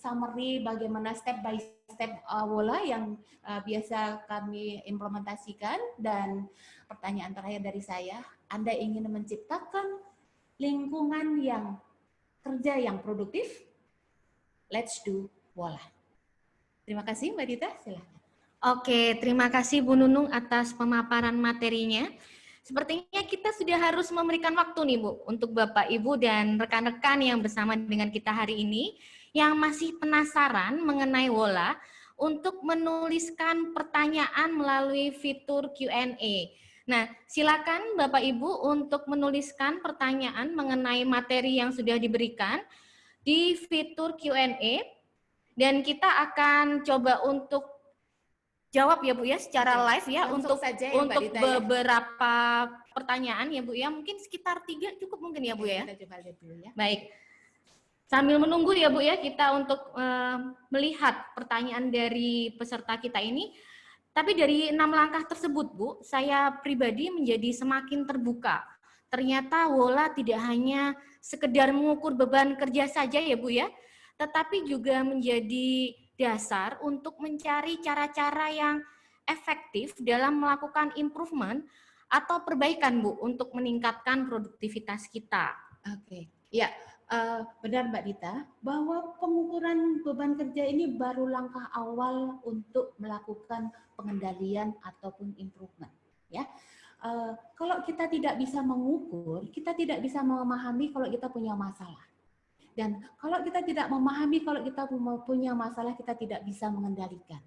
summary bagaimana step by step pola yang biasa kami implementasikan. Dan pertanyaan terakhir dari saya, Anda ingin menciptakan lingkungan yang kerja yang produktif? Let's do pola. Terima kasih Mbak Dita, silakan. Oke, terima kasih Bu Nunung atas pemaparan materinya. Sepertinya kita sudah harus memberikan waktu nih Bu, untuk Bapak, Ibu, dan rekan-rekan yang bersama dengan kita hari ini, yang masih penasaran mengenai pola, untuk menuliskan pertanyaan melalui fitur Q&A. Nah, silakan Bapak, Ibu untuk menuliskan pertanyaan mengenai materi yang sudah diberikan di fitur Q&A, dan kita akan coba untuk jawab ya Bu ya secara live ya Langsung untuk saja ya, Mbak untuk Dita, ya. beberapa pertanyaan ya Bu ya. Mungkin sekitar 3 cukup mungkin ya Bu ya. Kita coba lihat dulu ya. Baik. Sambil menunggu ya Bu ya kita untuk melihat pertanyaan dari peserta kita ini. Tapi dari 6 langkah tersebut Bu, saya pribadi menjadi semakin terbuka. Ternyata WOLA tidak hanya sekedar mengukur beban kerja saja ya Bu ya, tetapi juga menjadi dasar untuk mencari cara-cara yang efektif dalam melakukan improvement atau perbaikan Bu untuk meningkatkan produktivitas kita. Oke, ya. Benar Mbak Dita, bahwa pengukuran beban kerja ini baru langkah awal untuk melakukan pengendalian ataupun improvement. Ya, kalau kita tidak bisa mengukur, kita tidak bisa memahami kalau kita punya masalah. Dan kalau kita tidak memahami kalau kita punya masalah, kita tidak bisa mengendalikan.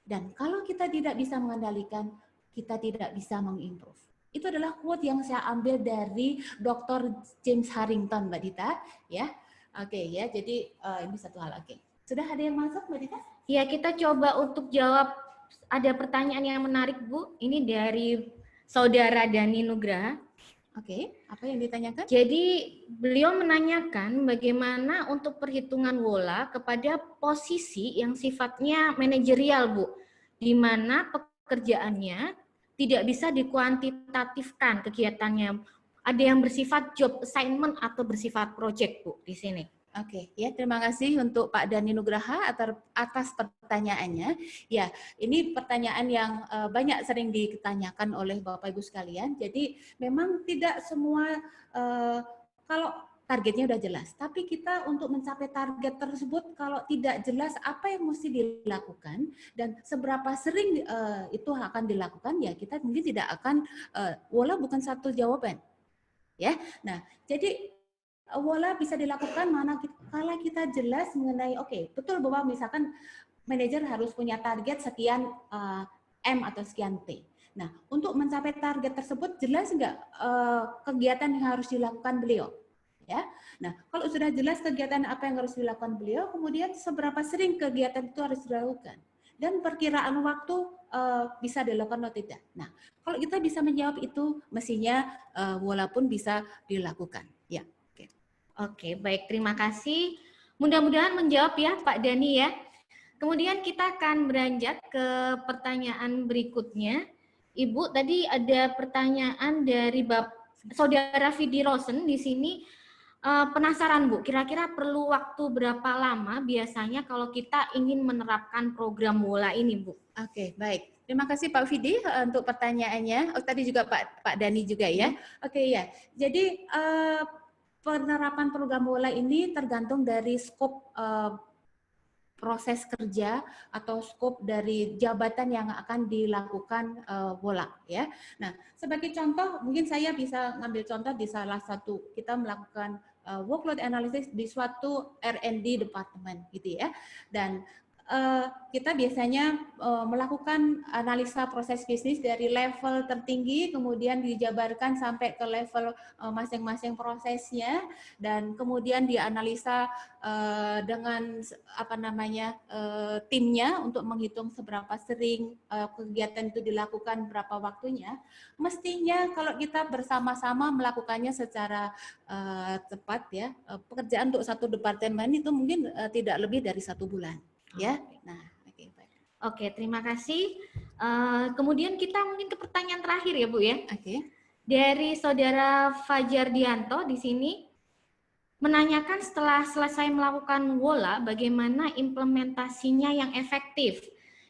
Dan kalau kita tidak bisa mengendalikan, kita tidak bisa mengimprove. Itu adalah quote yang saya ambil dari Dr. James Harrington, Mbak Dita, ya. Oke ya, jadi ini satu hal. Oke. Sudah ada yang masuk, Mbak Dita? Ya, kita coba untuk jawab. Ada pertanyaan yang menarik, Bu. Ini dari Saudara Dani Nugraha. Oke, apa yang ditanyakan? Jadi beliau menanyakan bagaimana untuk perhitungan WOLA kepada posisi yang sifatnya manajerial, Bu, di mana pekerjaannya tidak bisa dikuantitatifkan kegiatannya. Ada yang bersifat job assignment atau bersifat project, Bu, di sini. Oke, ya terima kasih untuk Pak Dani Nugraha atas pertanyaannya. Ya, ini pertanyaan yang banyak sering ditanyakan oleh Bapak Ibu sekalian. Jadi memang tidak semua kalau targetnya udah jelas, tapi kita untuk mencapai target tersebut kalau tidak jelas apa yang mesti dilakukan dan seberapa sering itu akan dilakukan, ya kita mungkin tidak akan WOLA bukan satu jawaban. Ya. Nah, jadi WOLA bisa dilakukan kalau kita jelas mengenai betul bahwa misalkan manajer harus punya target sekian M atau sekian T. Nah, untuk mencapai target tersebut jelas nggak kegiatan yang harus dilakukan beliau? Ya. Nah, kalau sudah jelas kegiatan apa yang harus dilakukan beliau, kemudian seberapa sering kegiatan itu harus dilakukan dan perkiraan waktu bisa dilakukan atau tidak. Nah, kalau kita bisa menjawab itu, mestinya WOLA pun bisa dilakukan. Ya. Oke, baik. Terima kasih. Mudah-mudahan menjawab ya Pak Dani ya. Kemudian kita akan beranjak ke pertanyaan berikutnya. Ibu, tadi ada pertanyaan dari Saudara Vidi Rosen di sini. Penasaran Bu, kira-kira perlu waktu berapa lama biasanya kalau kita ingin menerapkan program WOLA ini Bu? Oke, baik. Terima kasih Pak Vidi untuk pertanyaannya. Oh, tadi juga Pak Dani juga ya. Oke ya. Jadi penerapan program WOLA ini tergantung dari skop proses kerja atau skop dari jabatan yang akan dilakukan WOLA ya. Nah, sebagai contoh mungkin saya bisa ngambil contoh di salah satu kita melakukan workload analysis di suatu R&D department gitu ya. Dan kita biasanya melakukan analisa proses bisnis dari level tertinggi, kemudian dijabarkan sampai ke level masing-masing prosesnya, dan kemudian dianalisa dengan timnya untuk menghitung seberapa sering kegiatan itu dilakukan, berapa waktunya. Mestinya kalau kita bersama-sama melakukannya secara tepat ya, pekerjaan untuk satu departemen itu mungkin tidak lebih dari 1 bulan. Ya, nah, baik. Oke, terima kasih. Kemudian kita mungkin ke pertanyaan terakhir ya Bu ya. Oke. Dari Saudara Fajar Dianto di sini menanyakan setelah selesai melakukan WOLA, bagaimana implementasinya yang efektif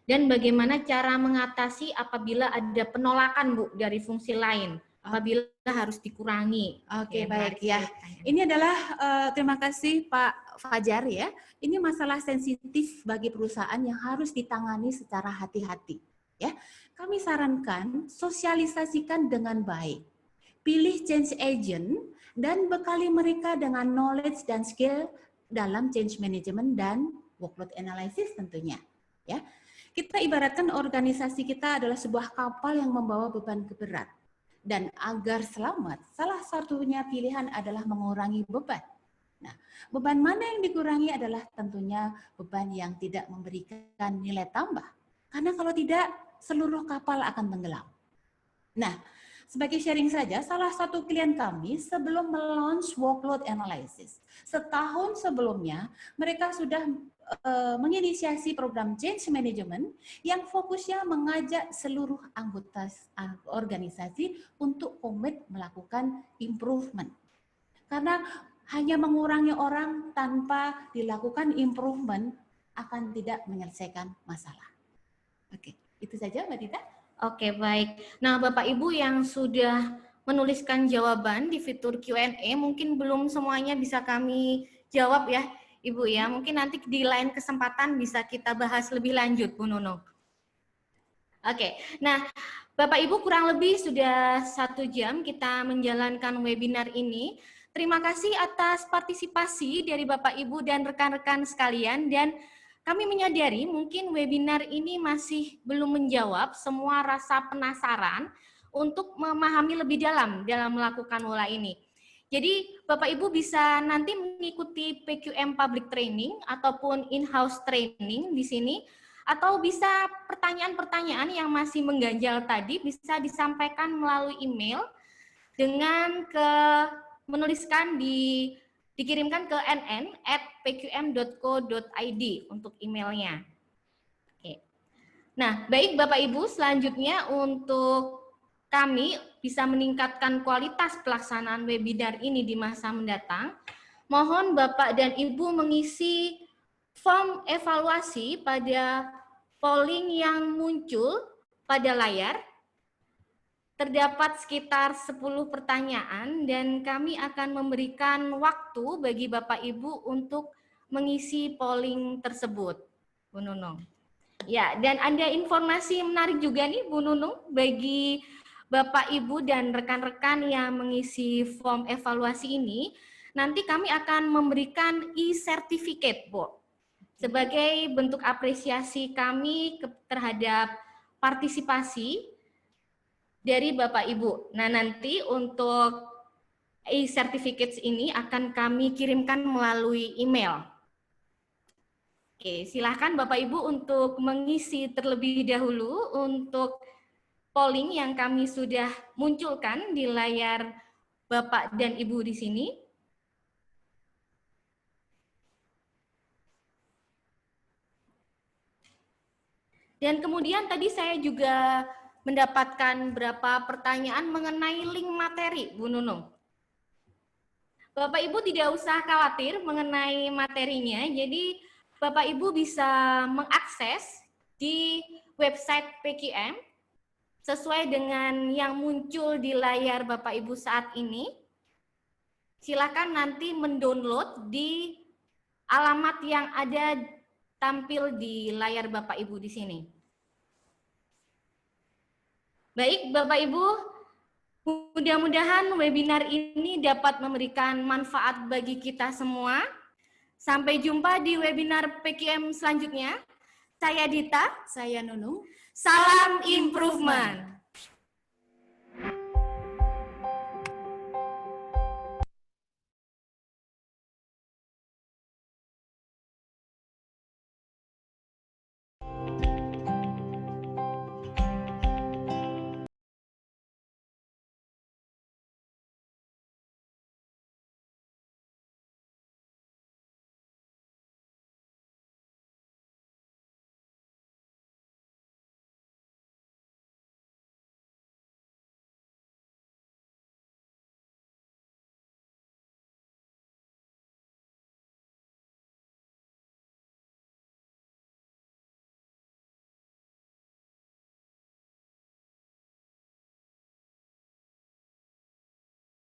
dan bagaimana cara mengatasi apabila ada penolakan Bu dari fungsi lain, apabila harus dikurangi. Oke, baik ya. Ini adalah terima kasih Pak Fajar ya. Ini masalah sensitif bagi perusahaan yang harus ditangani secara hati-hati. Ya, kami sarankan sosialisasikan dengan baik. Pilih change agent dan bekali mereka dengan knowledge dan skill dalam change management dan workload analysis tentunya. Ya, kita ibaratkan organisasi kita adalah sebuah kapal yang membawa beban berat. Dan agar selamat, salah satunya pilihan adalah mengurangi beban. Nah, beban mana yang dikurangi adalah tentunya beban yang tidak memberikan nilai tambah. Karena kalau tidak, seluruh kapal akan tenggelam. Nah, sebagai sharing saja, salah satu klien kami sebelum melaunch workload analysis, setahun sebelumnya mereka sudah menginisiasi program change management yang fokusnya mengajak seluruh anggota organisasi untuk komit melakukan improvement. Karena hanya mengurangi orang tanpa dilakukan improvement akan tidak menyelesaikan masalah. Oke, itu saja Mbak Dita. Oke, baik. Nah, Bapak Ibu yang sudah menuliskan jawaban di fitur Q&A, mungkin belum semuanya bisa kami jawab ya, Ibu ya. Mungkin nanti di lain kesempatan bisa kita bahas lebih lanjut, Bu Nunung. Oke, nah Bapak Ibu kurang lebih sudah 1 jam kita menjalankan webinar ini. Terima kasih atas partisipasi dari Bapak Ibu dan rekan-rekan sekalian, dan kami menyadari mungkin webinar ini masih belum menjawab semua rasa penasaran untuk memahami lebih dalam melakukan WOLA ini. Jadi Bapak Ibu bisa nanti mengikuti PQM Public Training ataupun in-house training di sini, atau bisa pertanyaan-pertanyaan yang masih mengganjal tadi bisa disampaikan melalui email dengan menuliskan dikirimkan ke nn@pqm.co.id untuk emailnya. Oke. Nah, baik Bapak Ibu, selanjutnya untuk kami bisa meningkatkan kualitas pelaksanaan webinar ini di masa mendatang, mohon Bapak dan Ibu mengisi form evaluasi pada polling yang muncul pada layar. Terdapat sekitar 10 pertanyaan dan kami akan memberikan waktu bagi Bapak Ibu untuk mengisi polling tersebut, Bu Nunung. Ya, dan ada informasi menarik juga nih Bu Nunung bagi Bapak Ibu dan rekan-rekan yang mengisi form evaluasi ini. Nanti kami akan memberikan e-certificate, Bu, sebagai bentuk apresiasi kami terhadap partisipasi dari Bapak Ibu. Nah, nanti untuk e-certificates ini akan kami kirimkan melalui email. Oke, silakan Bapak Ibu untuk mengisi terlebih dahulu untuk polling yang kami sudah munculkan di layar Bapak dan Ibu di sini. Dan kemudian tadi saya juga mendapatkan beberapa pertanyaan mengenai link materi, Bu Nunung. Bapak Ibu tidak usah khawatir mengenai materinya, jadi Bapak Ibu bisa mengakses di website PQM sesuai dengan yang muncul di layar Bapak Ibu saat ini. Silakan nanti mendownload di alamat yang ada tampil di layar Bapak Ibu di sini. Baik, Bapak Ibu, mudah-mudahan webinar ini dapat memberikan manfaat bagi kita semua. Sampai jumpa di webinar PQM selanjutnya. Saya Dita, saya Nunung. Salam improvement.